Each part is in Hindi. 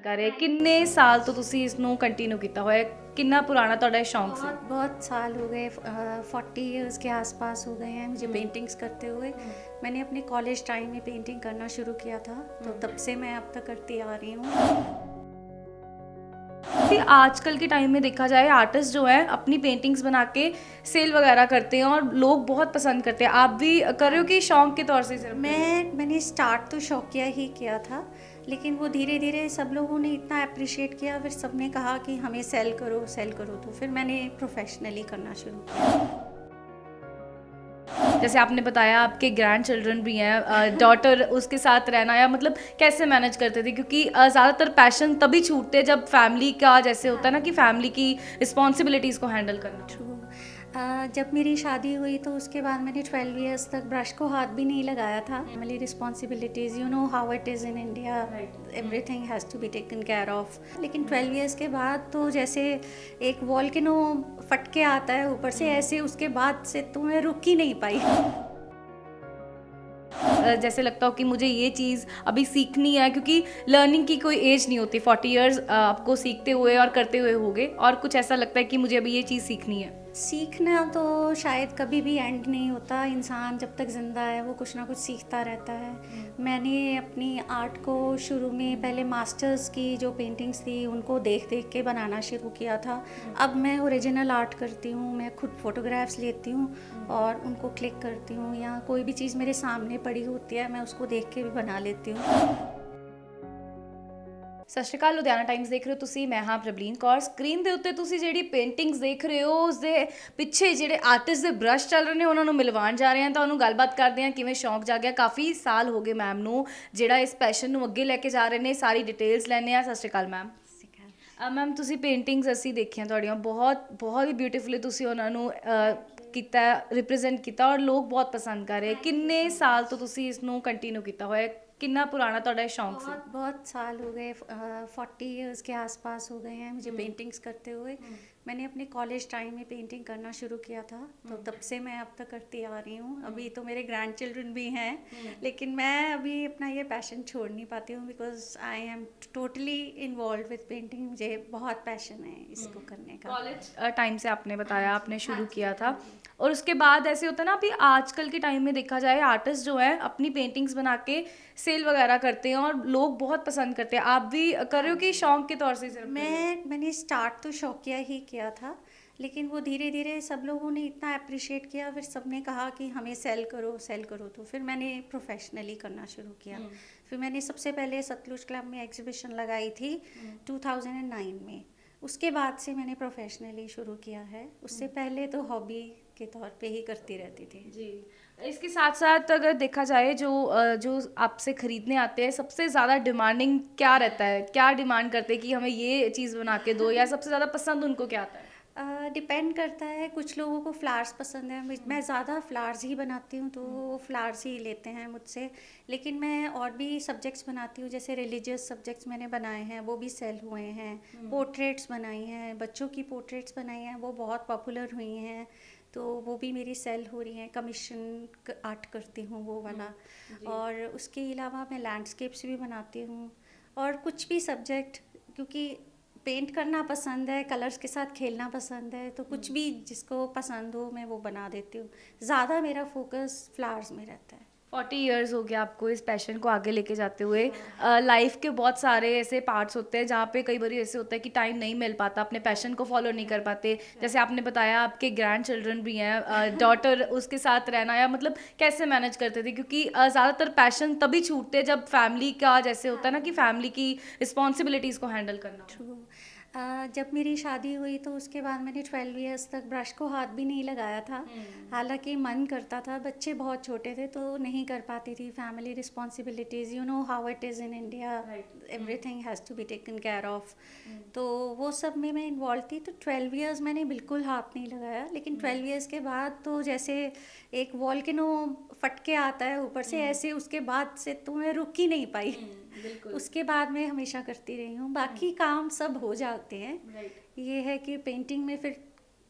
ਕਰੇ किन्ने साल तो तुसी इसनों कंटिन्यू किया होया किन्ना पुराना ਤੁਹਾਡਾ शौक सी बहुत बहुत साल हो गए 40 इयर्स के आसपास हो गए हैं मुझे पेंटिंग्स करते हुए। मैंने अपने कॉलेज टाइम में पेंटिंग करना शुरू किया था, तो तब से मैं अब तक करती आ रही हूँ। कि आजकल के टाइम में देखा जाए आर्टिस्ट जो है अपनी पेंटिंग्स बना के सेल वगैरह करते हैं और लोग बहुत पसंद करते हैं। आप भी कर रहे हो कि शौक के तौर से सिर्फ? मैंने स्टार्ट तो शौकिया ही किया था, लेकिन वो धीरे धीरे सब लोगों ने इतना अप्रिशिएट किया, फिर सबने कहा कि हमें सेल करो, तो फिर मैंने प्रोफेशनली करना शुरू किया। जैसे आपने बताया आपके ग्रैंड चिल्ड्रन भी हैं, डॉटर उसके साथ रहना या मतलब कैसे मैनेज करते थे? क्योंकि ज़्यादातर पैशन तभी छूटते हैं जब फैमिली का जैसे होता है ना कि फैमिली की रिस्पॉन्सिबिलिटीज़ को हैंडल करना। ट्रू। जब मेरी शादी हुई तो उसके बाद मैंने 12 इयर्स तक ब्रश को हाथ भी नहीं लगाया था। Family responsibilities, you know how it is in India, everything has to be taken care of. लेकिन 12 इयर्स के बाद तो जैसे एक वॉल्केनो फट के आता है ऊपर से, ऐसे उसके बाद से तो मैं रुक ही नहीं पाई। जैसे लगता हो कि मुझे ये चीज़ अभी सीखनी है, क्योंकि लर्निंग की कोई एज नहीं होती। 40 इयर्स आपको सीखते हुए और करते हुए होगे, और कुछ ऐसा लगता है कि मुझे अभी ये चीज़ सीखनी है। सीखना तो शायद कभी भी एंड नहीं होता। इंसान जब तक ज़िंदा है वो कुछ ना कुछ सीखता रहता है। मैंने अपनी आर्ट को शुरू में पहले मास्टर्स की जो पेंटिंग्स थी उनको देख देख के बनाना शुरू किया था। अब मैं ओरिजिनल आर्ट करती हूँ, मैं खुद फोटोग्राफ्स लेती हूँ और उनको क्लिक करती हूँ, या कोई भी चीज़ मेरे सामने पड़ी होती है मैं उसको देख के भी बना लेती हूँ। ਸਤਿ ਸ਼੍ਰੀ ਅਕਾਲ, ਲੁਧਿਆਣਾ ਟਾਈਮਸ ਦੇਖ ਰਹੇ ਹੋ ਤੁਸੀਂ। ਮੈਂ ਹਾਂ ਪ੍ਰਬਲੀਨ ਕੌਰ। ਸਕਰੀਨ ਦੇ ਉੱਤੇ ਤੁਸੀਂ ਜਿਹੜੀ ਪੇਂਟਿੰਗਸ ਦੇਖ ਰਹੇ ਹੋ ਉਸਦੇ ਪਿੱਛੇ ਜਿਹੜੇ ਆਰਟਿਸਟ ਦੇ ਬ੍ਰਸ਼ ਚੱਲ ਰਹੇ ਨੇ ਉਹਨਾਂ ਨੂੰ ਮਿਲਵਾਉਣ ਜਾ ਰਹੇ ਹਾਂ, ਤਾਂ ਉਹਨੂੰ ਗੱਲਬਾਤ ਕਰਦੇ ਹਾਂ ਕਿਵੇਂ ਸ਼ੌਂਕ ਜਾਗਿਆ। ਕਾਫੀ ਸਾਲ ਹੋ ਗਏ ਮੈਮ ਨੂੰ ਜਿਹੜਾ ਇਸ ਪੈਸ਼ਨ ਨੂੰ ਅੱਗੇ ਲੈ ਕੇ ਜਾ ਰਹੇ ਨੇ। ਸਾਰੀ ਡਿਟੇਲਸ ਲੈਂਦੇ ਹਾਂ। ਸਤਿ ਸ਼੍ਰੀ ਅਕਾਲ ਮੈਮ। ਮੈਮ ਤੁਸੀਂ ਪੇਂਟਿੰਗਸ ਅਸੀਂ ਦੇਖੀਆਂ ਤੁਹਾਡੀਆਂ, ਬਹੁਤ ਬਹੁਤ ਹੀ ਬਿਊਟੀਫੁਲੀ ਤੁਸੀਂ ਉਹਨਾਂ ਨੂੰ ਕੀਤਾ, ਰਿਪਰੈਜ਼ੈਂਟ ਕੀਤਾ ਔਰ ਲੋਕ ਬਹੁਤ ਪਸੰਦ ਕਰ ਰਹੇ। ਕਿੰਨੇ ਸਾਲ ਤੋਂ ਤੁਸੀਂ ਇਸ ਨੂੰ ਕੰਟੀਨਿਊ ਕੀਤਾ ਹੋਇਆ? किन्ना पुराना ਤੁਹਾਡਾ शौक सी? बहुत बहुत साल हो गए 40 इयर्स के आसपास हो गए हैं मुझे पेंटिंग्स करते हुए। मैंने अपने कॉलेज टाइम में पेंटिंग करना शुरू किया था, तो तब से मैं अब तक करती आ रही हूँ। अभी तो मेरे ग्रैंड चिल्ड्रन भी हैं, लेकिन मैं अभी अपना ये पैशन छोड़ नहीं पाती हूँ, because I am totally involve with painting. मुझे बहुत पैशन है इसको करने का। कॉलेज टाइम से आपने बताया आपने शुरू किया था, और उसके बाद ऐसे होता है ना, अभी आजकल के टाइम में देखा जाए आर्टिस्ट जो है अपनी पेंटिंग्स बना के सेल वगैरह करते हैं और लोग बहुत पसंद करते हैं। आप भी कर रहे हो कि शौक के तौर से सिर्फ? मैंने स्टार्ट तो शौकिया ही किया था, लेकिन वो धीरे धीरे सब लोगों ने इतना अप्रिशिएट किया, फिर सबने कहा कि हमें सेल करो, तो फिर मैंने प्रोफेशनली करना शुरू किया। फिर मैंने सबसे पहले सतलुज क्लब में एग्जीबिशन लगाई थी 2009 में। उसके बाद से मैंने प्रोफेशनली शुरू किया है। उससे पहले तो हॉबी के तौर पे ही करती रहती थी जी। इसके साथ साथ अगर देखा जाए जो आपसे खरीदने आते हैं, सबसे ज़्यादा डिमांडिंग क्या रहता है? क्या डिमांड करते हैं कि हमें ये चीज़ बना के दो, या सबसे ज़्यादा पसंद उनको क्या आता है? डिपेंड करता है। कुछ लोगों को फ्लावर्स पसंद है, मैं ज़्यादा फ्लावर्स ही बनाती हूँ तो वो फ्लावर्स ही लेते हैं मुझसे। लेकिन मैं और भी सब्जेक्ट्स बनाती हूँ, जैसे रिलीजियस सब्जेक्ट्स मैंने बनाए हैं, वो भी सेल हुए हैं। पोर्ट्रेट्स बनाई हैं, बच्चों की पोर्ट्रेट्स बनाई हैं, वो बहुत पॉपुलर हुई हैं, तो वो भी मेरी सेल हो रही हैं। कमीशन आर्ट करती हूँ वो वाला। और उसके अलावा मैं लैंडस्केप्स भी बनाती हूँ, और कुछ भी सब्जेक्ट, क्योंकि पेंट करना पसंद है, कलर्स के साथ खेलना पसंद है, तो कुछ भी जिसको पसंद हो मैं वो बना देती हूँ। ज़्यादा मेरा फोकस फ्लावर्स में रहता है। 40 इयर्स हो गया आपको इस पैशन को आगे लेके जाते हुए। लाइफ के बहुत सारे ऐसे पार्ट्स होते हैं जहाँ पे कई बार ऐसे होता है कि टाइम नहीं मिल पाता, अपने पैशन को फॉलो नहीं कर पाते। जैसे आपने बताया आपके ग्रैंड चिल्ड्रन भी हैं, डॉटर उसके साथ रहना या मतलब कैसे मैनेज करते थे? क्योंकि ज़्यादातर पैशन तभी छूटते हैं जब फैमिली का जैसे होता है ना कि फैमिली की रिस्पॉन्सिबिलिटीज़ को हैंडल करना। ट्रू। जब मेरी शादी हुई तो उसके बाद मैंने 12 इयर्स तक ब्रश को हाथ भी नहीं लगाया था। हालांकि मन करता था, बच्चे बहुत छोटे थे तो नहीं कर पाती थी। Family responsibilities, you know how it is in India, everything has to be taken care of, तो वो सब में मैं इन्वॉल्व थी। तो 12 इयर्स मैंने बिल्कुल हाथ नहीं लगाया। लेकिन 12 इयर्स के बाद तो जैसे एक वॉल्केनो फट के आता है ऊपर से, ऐसे उसके बाद से तो मैं रुक ही नहीं पाई। उसके बाद मैं हमेशा करती रही हूँ। बाकी काम सब हो जाते हैं। ये है कि पेंटिंग में फिर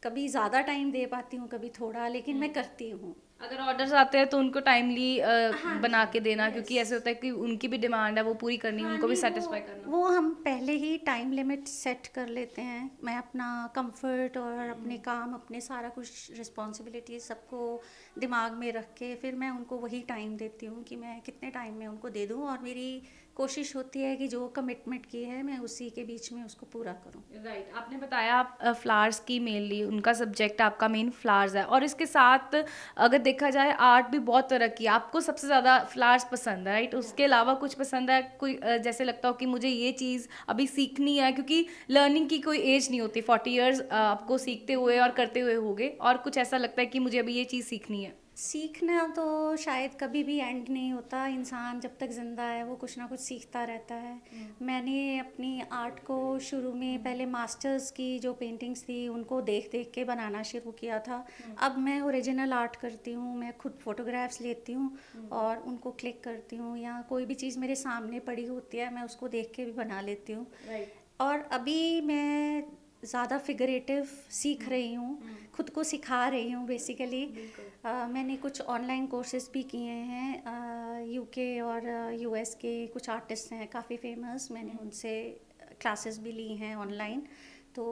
कभी ज़्यादा टाइम दे पाती हूँ, कभी थोड़ा, लेकिन मैं करती हूँ। अगर ऑर्डर्स आते हैं तो उनको टाइमली हाँ बना जी, के देना, क्योंकि यस। ऐसे होता है कि उनकी भी डिमांड है वो पूरी करनी, हाँ, उनको भी नहीं सेटिस्फाई करना। वो हम पहले ही टाइम लिमिट सेट कर लेते हैं। मैं अपना कंफर्ट और अपने काम, अपने सारा कुछ रिस्पॉन्सिबिलिटी सबको दिमाग में रख के फिर मैं उनको वही टाइम देती हूँ कि मैं कितने टाइम में उनको दे दूँ, और मेरी कोशिश होती है कि जो कमिटमेंट की है मैं उसी के बीच में उसको पूरा करूँ। राइट, आपने बताया आप फ्लावर्स की मेनली, उनका सब्जेक्ट आपका मेन फ्लावर्स है, और इसके साथ अगर देखा जाए आर्ट भी बहुत तरह की है। आपको सबसे ज़्यादा फ्लावर्स पसंद है, राइट? उसके अलावा कुछ पसंद है कोई, जैसे लगता हो कि मुझे ये चीज़ अभी सीखनी है, क्योंकि लर्निंग की कोई एज नहीं होती, 40 ईयर्स आपको सीखते हुए और करते हुए होगे, और कुछ ऐसा लगता है कि मुझे अभी ये चीज़ सीखनी है। सीखना तो शायद कभी भी एंड नहीं होता। इंसान जब तक ज़िंदा है वो कुछ ना कुछ सीखता रहता है। मैंने अपनी आर्ट को शुरू में पहले मास्टर्स की जो पेंटिंग्स थी उनको देख देख के बनाना शुरू किया था। अब मैं ओरिजिनल आर्ट करती हूँ, मैं खुद फोटोग्राफ्स लेती हूँ और उनको क्लिक करती हूँ, या कोई भी चीज़ मेरे सामने पड़ी होती है मैं उसको देख के भी बना लेती हूँ। राइट। और अभी मैं ज़्यादा फिगरेटिव सीख रही हूँ, खुद को सिखा रही हूँ बेसिकली। मैंने कुछ ऑनलाइन कोर्सेज भी किए हैं, यूके और यूएस के कुछ आर्टिस्ट हैं काफ़ी फेमस, मैंने उनसे क्लासेस भी ली हैं ऑनलाइन। तो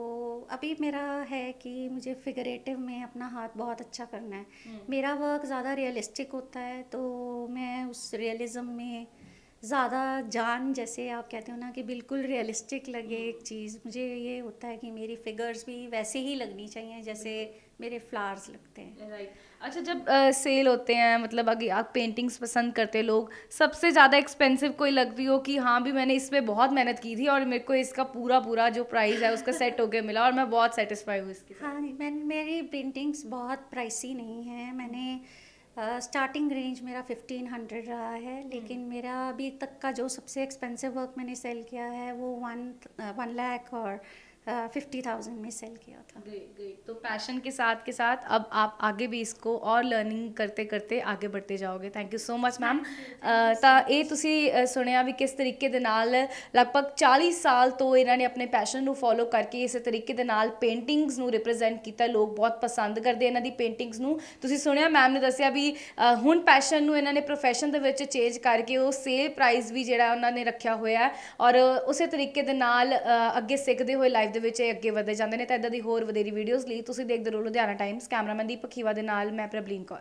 अभी मेरा है कि मुझे फिगरेटिव में अपना हाथ बहुत अच्छा करना है। मेरा वर्क ज़्यादा रियलिस्टिक होता है, तो मैं उस रियलिज़म में ज़्यादा जान, जैसे आप कहते हो ना कि बिल्कुल रियलिस्टिक लगे एक चीज़, मुझे ये होता है कि मेरी फिगर्स भी वैसे ही लगनी चाहिए जैसे मेरे फ्लावर्स लगते हैं। राइट। अच्छा, जब सेल होते हैं, मतलब अगर आप पेंटिंग्स पसंद करते हैं लोग, सबसे ज़्यादा एक्सपेंसिव कोई लगती हो कि हाँ भी मैंने इसमें बहुत मेहनत की थी और मेरे को इसका पूरा पूरा जो प्राइस है उसका सेट होके मिला और मैं बहुत सेटिस्फाई हूँ इसके साथ? हाँ, मेरी पेंटिंग्स बहुत प्राइसी नहीं हैं। मैंने स्टार्टिंग रेंज मेरा 1500 रहा है, लेकिन मेरा अभी तक का जो सबसे एक्सपेंसिव वर्क मैंने सेल किया है वो 1 लाख और 50,000 में सेल किया था। Great, great. तो पैशन के साथ अब आप आगे भी इसको और लर्निंग करते करते आगे बढ़ते जाओगे। Thank you so much ma'am. Thank you ਤਾਂ सो ਇਹ मच। ਤੁਸੀਂ ਸੁਣਿਆ ਵੀ ਕਿਸ ਤਰੀਕੇ ਦੇ ਨਾਲ ਲਗਭਗ 40 ਸਾਲ ਤੋਂ ਇਹਨਾਂ ਨੇ ਆਪਣੇ ਪੈਸ਼ਨ ਨੂੰ ਫੋਲੋ ਕਰਕੇ ਇਸੇ ਤਰੀਕੇ ਦੇ ਨਾਲ ਪੇਂਟਿੰਗਸ ਨੂੰ ਰਿਪਰੈਜ਼ੈਂਟ ਕੀਤਾ। ਲੋਕ ਬਹੁਤ ਪਸੰਦ ਕਰਦੇ ਇਹਨਾਂ ਦੀ ਪੇਂਟਿੰਗਸ ਨੂੰ। ਤੁਸੀਂ ਸੁਣਿਆ ਮੈਮ ਨੇ ਦੱਸਿਆ ਵੀ ਹੁਣ ਪੈਸ਼ਨ ਨੂੰ ਇਹਨਾਂ ਨੇ ਪ੍ਰੋਫੈਸ਼ਨ ਦੇ ਵਿੱਚ ਚੇਂਜ ਕਰਕੇ ਉਹ ਸੇਲ ਪ੍ਰਾਈਸ ਵੀ ਜਿਹੜਾ ਉਹਨਾਂ ਨੇ ਰੱਖਿਆ ਹੋਇਆ ਹੈ, ਔਰ ਉਸੇ ਤਰੀਕੇ ਦੇ ਨਾਲ ਅੱਗੇ ਸਿੱਖਦੇ ਹੋਏ ਲਾਈਫ ਦੇ ਵਿੱਚ ਇਹ ਅੱਗੇ ਵਧਦੇ ਜਾਂਦੇ ਨੇ। ਤਾਂ ਇੱਦਾਂ ਦੀ ਹੋਰ ਵਧੇਰੀ ਵੀਡੀਓਜ਼ ਲਈ ਤੁਸੀਂ ਦੇਖਦੇ ਰਹੋ ਲੁਧਿਆਣਾ ਟਾਈਮਸ। ਕੈਮਰਾਮੈਨ ਦੀਪਕ ਖੀਵਾ ਦੇ ਨਾਲ ਮੈਂ ਪ੍ਰਬਲੀਨ ਕੌਰ।